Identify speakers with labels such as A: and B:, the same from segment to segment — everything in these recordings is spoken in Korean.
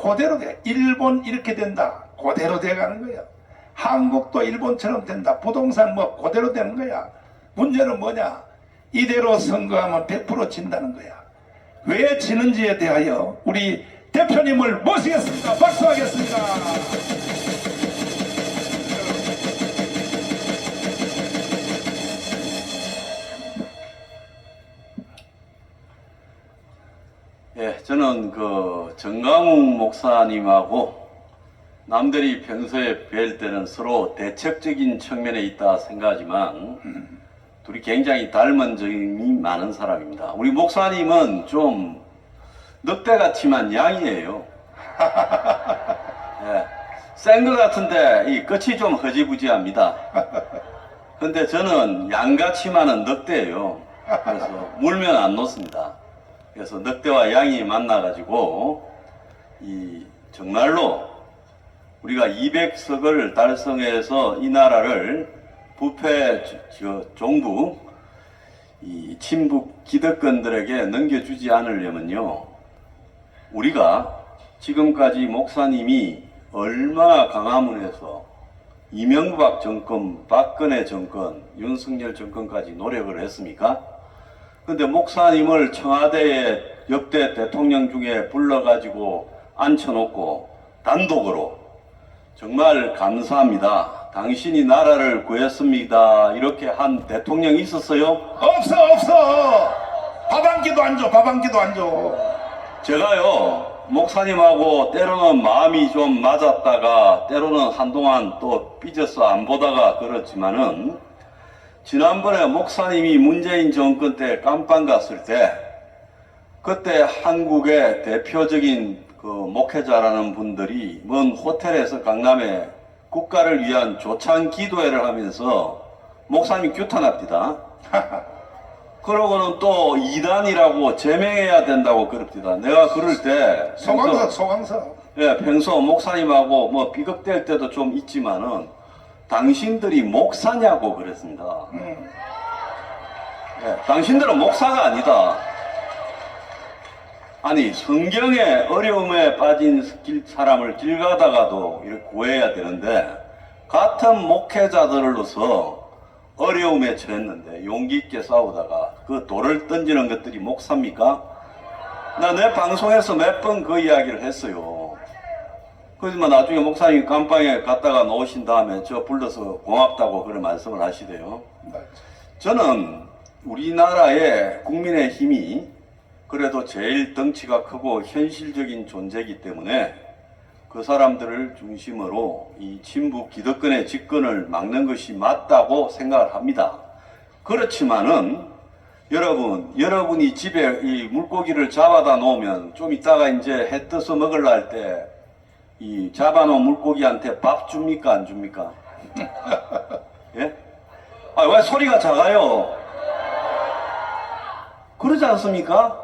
A: 그대로 돼. 일본 이렇게 된다. 그대로 돼가는 거야. 한국도 일본처럼 된다. 부동산 뭐 그대로 되는 거야. 문제는 뭐냐? 이대로 선거하면 100% 진다는 거야. 왜 지는지에 대하여 우리 대표님을 모시겠습니다. 박수하겠습니다.
B: 예, 저는 그 정강욱 목사님하고 남들이 평소에 뵐 때는 서로 대척적인 측면에 있다 생각하지만 둘이 굉장히 닮은 점이 많은 사람입니다. 우리 목사님은 좀 늑대 같지만 양이에요. 예, 센 것 같은데 이 끝이 좀 허지부지합니다. 근데 저는 양같지만은 늑대예요. 그래서 물면 안 놓습니다. 그래서 늑대와 양이 만나가지고 이 정말로 우리가 200석을 달성해서 이 나라를 부패 종북 이 친북 기득권들에게 넘겨주지 않으려면요, 우리가 지금까지 목사님이 얼마나 광화문에서 이명박 정권, 박근혜 정권, 윤석열 정권까지 노력을 했습니까? 근데 목사님을 청와대에 역대 대통령 중에 불러가지고 앉혀놓고 단독으로 정말 감사합니다. 당신이 나라를 구했습니다. 이렇게 한 대통령이 있었어요?
A: 없어. 밥 한 끼도 안 줘. 밥 한 끼도 안 줘.
B: 제가요, 목사님하고 때로는 마음이 좀 맞았다가 때로는 한동안 또 삐져서 안 보다가 그렇지만은 지난번에 목사님이 문재인 정권 때 깜빵 갔을 때 그때 한국의 대표적인 그 목회자라는 분들이 먼 호텔에서 강남에 국가를 위한 조창 기도회를 하면서 목사님 규탄합니다. 그러고는 또 이단이라고 제명해야 된다고 그럽니다. 내가 그럴 때
A: 소강서.
B: 예, 평소 목사님하고 뭐 비극될 때도 좀 있지만은 당신들이 목사냐고 그랬습니다. 예, 당신들은 목사가 아니다. 아니, 성경에 어려움에 빠진 사람을 길 가다가도 이렇게 구해야 되는데 같은 목회자들로서 어려움에 처했는데 용기 있게 싸우다가 그 돌을 던지는 것들이 목사입니까? 나 내 방송에서 몇 번 그 이야기를 했어요. 그렇지만 나중에 목사님이 감방에 갔다가 나오신 다음에 저 불러서 고맙다고 그런 말씀을 하시대요. 저는 우리나라의 국민의힘이 그래도 제일 덩치가 크고 현실적인 존재이기 때문에 그 사람들을 중심으로 이 친북 기득권의 집권을 막는 것이 맞다고 생각을 합니다. 그렇지만은 여러분이 집에 이 물고기를 잡아다 놓으면 좀 이따가 이제 해 떠서 먹으려 할 때 이 잡아놓은 물고기한테 밥 줍니까 안 줍니까? 예? 아, 왜 소리가 작아요? 그러지 않습니까?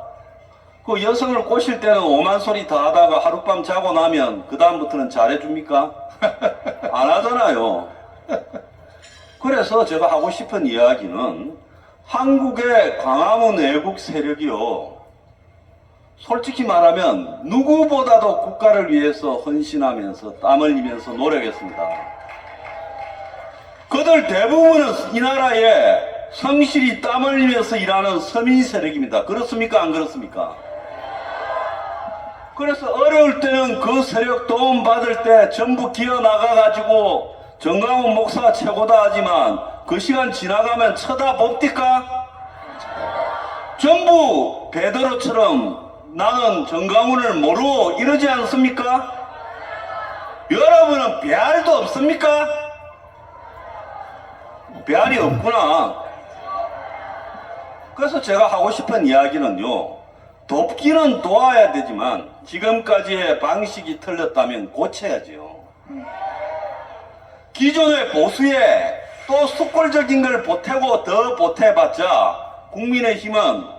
B: 그 여성을 꼬실 때는 오만 소리 다 하다가 하룻밤 자고 나면 그 다음부터는 잘해줍니까? 안 하잖아요. 그래서 제가 하고 싶은 이야기는 한국의 광화문 애국 세력이요, 솔직히 말하면 누구보다도 국가를 위해서 헌신하면서 땀 흘리면서 노력했습니다. 그들 대부분은 이 나라에 성실히 땀 흘리면서 일하는 서민 세력입니다. 그렇습니까? 안 그렇습니까? 그래서 어려울 때는 그 세력 도움 받을 때 전부 기어 나가가지고 정강훈 목사가 최고다 하지만 그 시간 지나가면 쳐다봅니까? 전부 베드로처럼 나는 정강훈을 모르고 이러지 않습니까? 여러분은 배알도 없습니까? 배알이 없구나. 그래서 제가 하고 싶은 이야기는요, 돕기는 도와야 되지만 지금까지의 방식이 틀렸다면 고쳐야지요. 기존의 보수에 또 숫골적인 걸 보태고 더 보태봤자 국민의힘은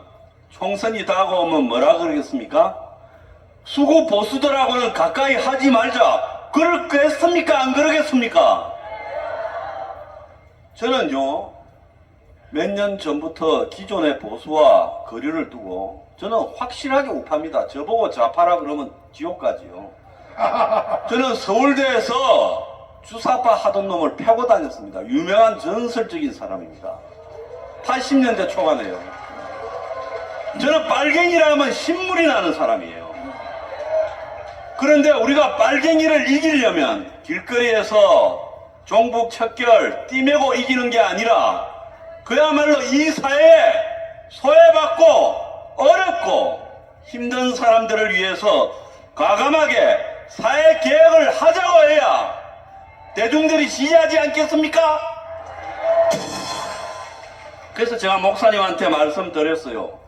B: 총선이 다가오면 뭐라 그러겠습니까? 수구 보수들하고는 가까이 하지 말자. 그러겠습니까? 안 그러겠습니까? 저는요, 몇 년 전부터 기존의 보수와 거리를 두고 저는 확실하게 우파입니다. 저보고 좌파라 그러면 지옥 가지요. 저는 서울대에서 주사파 하던 놈을 패고 다녔습니다. 유명한 전설적인 사람입니다. 80년대 초반에요. 저는 빨갱이라 하면 신물이 나는 사람이에요. 그런데 우리가 빨갱이를 이기려면 길거리에서 종북 척결 띠매고 이기는 게 아니라 그야말로 이 사회에 소외받고 어렵고 힘든 사람들을 위해서 과감하게 사회 개혁을 하자고 해야 대중들이 지지하지 않겠습니까? 그래서 제가 목사님한테 말씀드렸어요.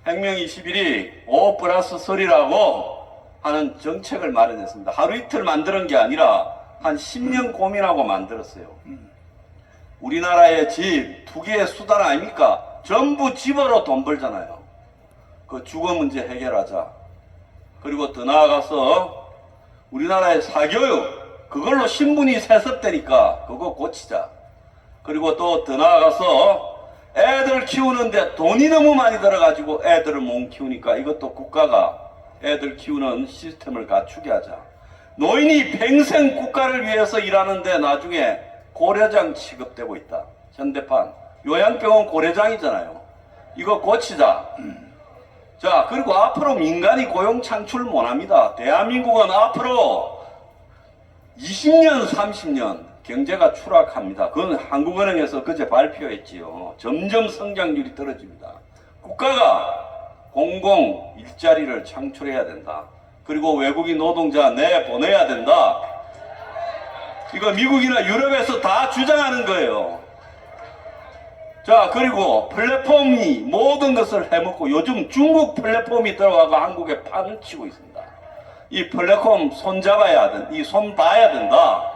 B: 혁명 21이 5+3라고 하는 정책을 마련했습니다. 하루 이틀 만드는 게 아니라 한 10년 고민하고 만들었어요. 우리나라의 집, 투기의 수단 아닙니까? 전부 집으로 돈 벌잖아요. 그 주거 문제 해결하자. 그리고 더 나아가서 우리나라의 사교육, 그걸로 신분이 세습되니까 그거 고치자. 그리고 또 더 나아가서 애들 키우는데 돈이 너무 많이 들어가지고 애들을 못 키우니까 이것도 국가가 애들 키우는 시스템을 갖추게 하자. 노인이 평생 국가를 위해서 일하는데 나중에 고려장 취급되고 있다. 현대판. 요양병원 고려장이잖아요. 이거 고치자. 자, 그리고 앞으로 민간이 고용 창출 못합니다. 대한민국은 앞으로 20년, 30년 경제가 추락합니다. 그건 한국은행에서 그제 발표했지요. 점점 성장률이 떨어집니다. 국가가 공공 일자리를 창출해야 된다. 그리고 외국인 노동자 내보내야 된다. 이거 미국이나 유럽에서 다 주장하는 거예요. 자, 그리고 플랫폼이 모든 것을 해먹고 요즘 중국 플랫폼이 들어가고 한국에 판을 치고 있습니다. 이 플랫폼 손 잡아야 된다. 이 손 봐야 된다.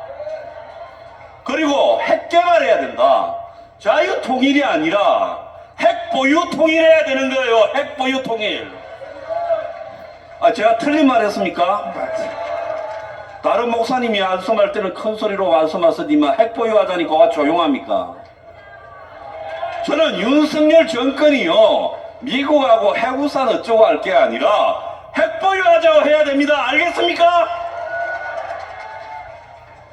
B: 그리고 핵 개발해야 된다. 자유 통일이 아니라 핵 보유 통일해야 되는 거예요. 핵 보유 통일. 아, 제가 틀린 말 했습니까? 다른 목사님이 말씀할 때는 큰 소리로 말씀하시더니만 핵 보유하자니까 와 조용합니까? 저는 윤석열 정권이요, 미국하고 핵우산 어쩌고 할 게 아니라 핵 보유하자고 해야 됩니다. 알겠습니까?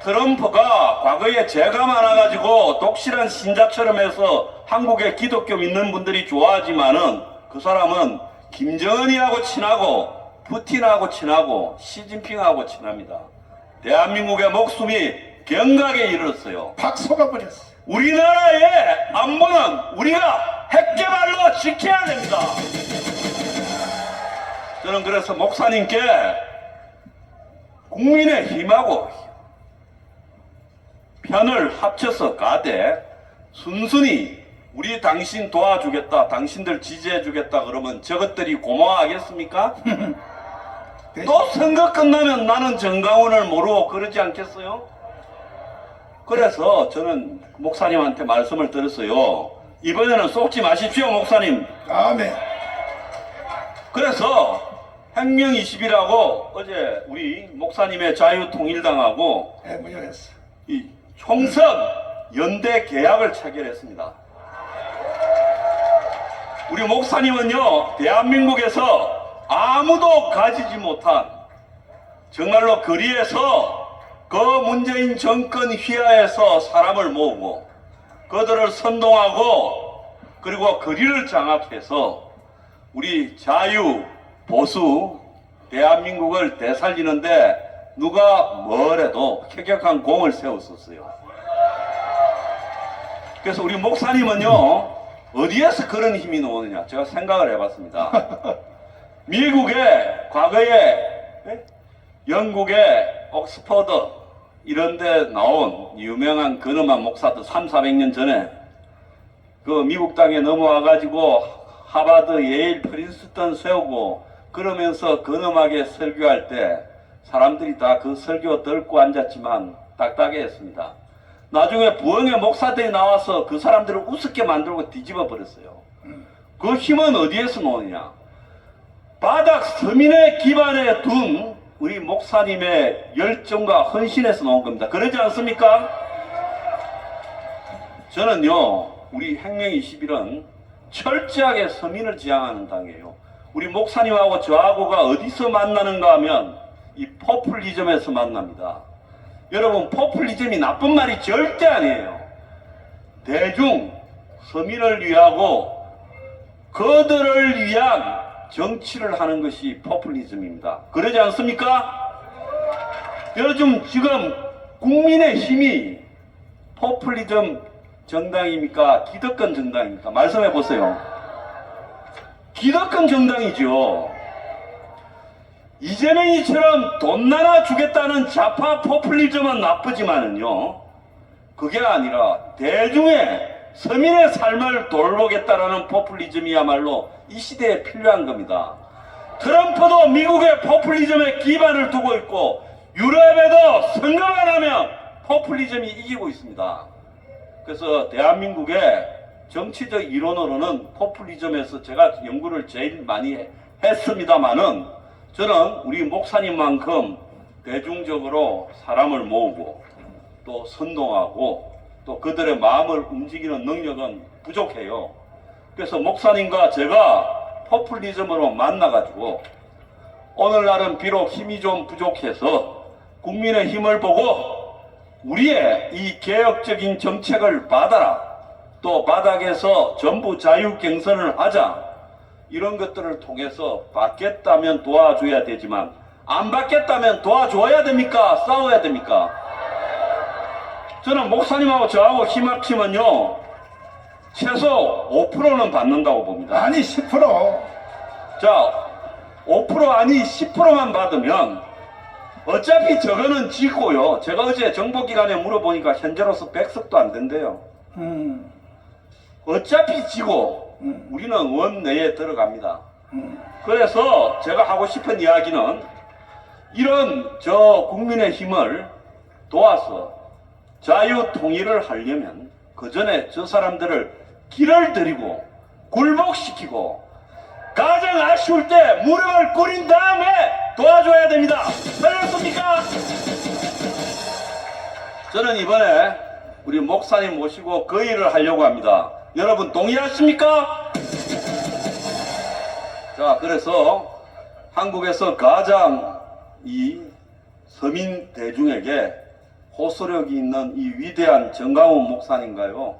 B: 트럼프가 과거에 죄가 많아가지고 독실한 신자처럼 해서 한국의 기독교 믿는 분들이 좋아하지만은 그 사람은 김정은이하고 친하고 푸틴하고 친하고 시진핑하고 친합니다. 대한민국의 목숨이 경각에 이르렀어요.
A: 팍 속아버렸어.
B: 우리나라의 안보는 우리가 핵개발로 지켜야 됩니다. 저는 그래서 목사님께 국민의힘하고 편을 합쳐서 가되 순순히 우리 당신 도와주겠다, 당신들 지지해주겠다 그러면 저것들이 고마워하겠습니까? 또 선거 끝나면 나는 정강훈을 모르고 그러지 않겠어요? 그래서 저는 목사님한테 말씀을 드렸어요. 이번에는 속지 마십시오, 목사님.
A: 아멘.
B: 그래서 혁명 20이라고 어제 우리 목사님의 자유통일당하고
A: 무효했어.
B: 이 총선 연대 계약을 체결했습니다. 우리 목사님은요, 대한민국에서 아무도 가지지 못한 정말로 거리에서 그 문재인 정권 휘하에서 사람을 모으고 그들을 선동하고 그리고 거리를 장악해서 우리 자유, 보수, 대한민국을 되살리는데 누가 뭐래도 쾌격한 공을 세웠었어요. 그래서 우리 목사님은요, 어디에서 그런 힘이 나오느냐 제가 생각을 해봤습니다. 미국의 과거에 영국의 옥스퍼드 이런 데 나온 유명한 근엄한 목사들 300~400년 전에 그 미국 땅에 넘어와가지고 하버드, 예일, 프린스턴 세우고 그러면서 근엄하게 설교할 때 사람들이 다 그 설교 듣고 앉았지만 딱딱해 했습니다. 나중에 부흥의 목사들이 나와서 그 사람들을 우습게 만들고 뒤집어 버렸어요. 그 힘은 어디에서 나오느냐? 바닥 서민의 기반에 둔 우리 목사님의 열정과 헌신에서 나온 겁니다. 그러지 않습니까? 저는요, 우리 혁명 21은 철저하게 서민을 지향하는 당이에요. 우리 목사님하고 저하고가 어디서 만나는가 하면 이 포퓰리즘에서 만납니다. 여러분, 포퓰리즘이 나쁜 말이 절대 아니에요. 대중, 서민을 위하고 그들을 위한 정치를 하는 것이 포퓰리즘입니다. 그러지 않습니까? 여러분, 지금 국민의힘이 포퓰리즘 정당입니까? 기득권 정당입니까? 말씀해 보세요. 기득권 정당이죠. 이재명이처럼 돈 나눠 주겠다는 좌파 포퓰리즘은 나쁘지만은요, 그게 아니라 대중의 서민의 삶을 돌보겠다라는 포퓰리즘이야말로 이 시대에 필요한 겁니다. 트럼프도 미국의 포퓰리즘에 기반을 두고 있고 유럽에도 선거만 하면 포퓰리즘이 이기고 있습니다. 그래서 대한민국의 정치적 이론으로는 포퓰리즘에서 제가 연구를 제일 많이 했습니다마는 저는 우리 목사님만큼 대중적으로 사람을 모으고 또 선동하고 또 그들의 마음을 움직이는 능력은 부족해요. 그래서 목사님과 제가 포퓰리즘으로 만나가지고 오늘날은 비록 힘이 좀 부족해서 국민의 힘을 보고 우리의 이 개혁적인 정책을 받아라, 또 바닥에서 전부 자유경선을 하자, 이런 것들을 통해서 받겠다면 도와줘야 되지만 안 받겠다면 도와줘야 됩니까? 싸워야 됩니까? 저는 목사님하고 저하고 힘 합치면요 최소 5%는 받는다고 봅니다.
A: 아니 10%.
B: 자, 5% 아니 10%만 받으면 어차피 저거는 지고요. 제가 어제 정보기관에 물어보니까 현재로서 100석도 안 된대요. 어차피 지고 우리는 원 내에 들어갑니다. 그래서 제가 하고 싶은 이야기는 이런 저 국민의 힘을 도와서 자유 통일을 하려면 그 전에 저 사람들을 길을 들이고 굴복시키고 가장 아쉬울 때 무릎을 꿇인 다음에 도와줘야 됩니다. 알겠습니까? 저는 이번에 우리 목사님 모시고 그 일을 하려고 합니다. 여러분 동의하십니까? 자, 그래서 한국에서 가장 이 서민 대중에게 호소력이 있는 이 위대한 정강훈 목사님과요,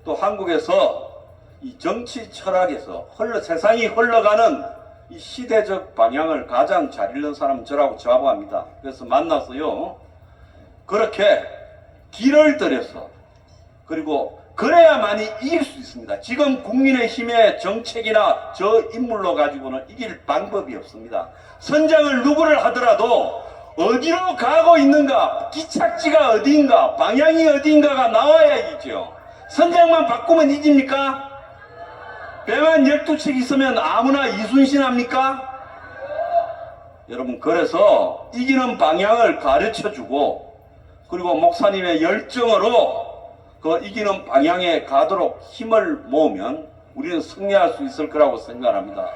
B: 또 한국에서 이 정치 철학에서 세상이 흘러가는 이 시대적 방향을 가장 잘 읽는 사람은 저라고 자부합니다. 그래서 만나서요, 그렇게 길을 들여서, 그리고 그래야만이 이길 수 있습니다. 지금 국민의힘의 정책이나 저 인물로 가지고는 이길 방법이 없습니다. 선장을 누구를 하더라도 어디로 가고 있는가, 기착지가 어디인가, 방향이 어디인가가 나와야 이기죠. 선장만 바꾸면 이깁니까? 배만 12척 있으면 아무나 이순신 합니까? 여러분, 그래서 이기는 방향을 가르쳐주고, 그리고 목사님의 열정으로 그 이기는 방향에 가도록 힘을 모으면 우리는 승리할 수 있을 거라고 생각합니다.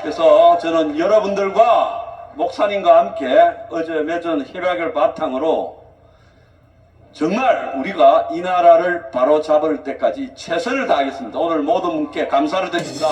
B: 그래서 저는 여러분들과 목사님과 함께 어제 맺은 협약을 바탕으로 정말 우리가 이 나라를 바로 잡을 때까지 최선을 다하겠습니다. 오늘 모든 분께 감사를 드립니다.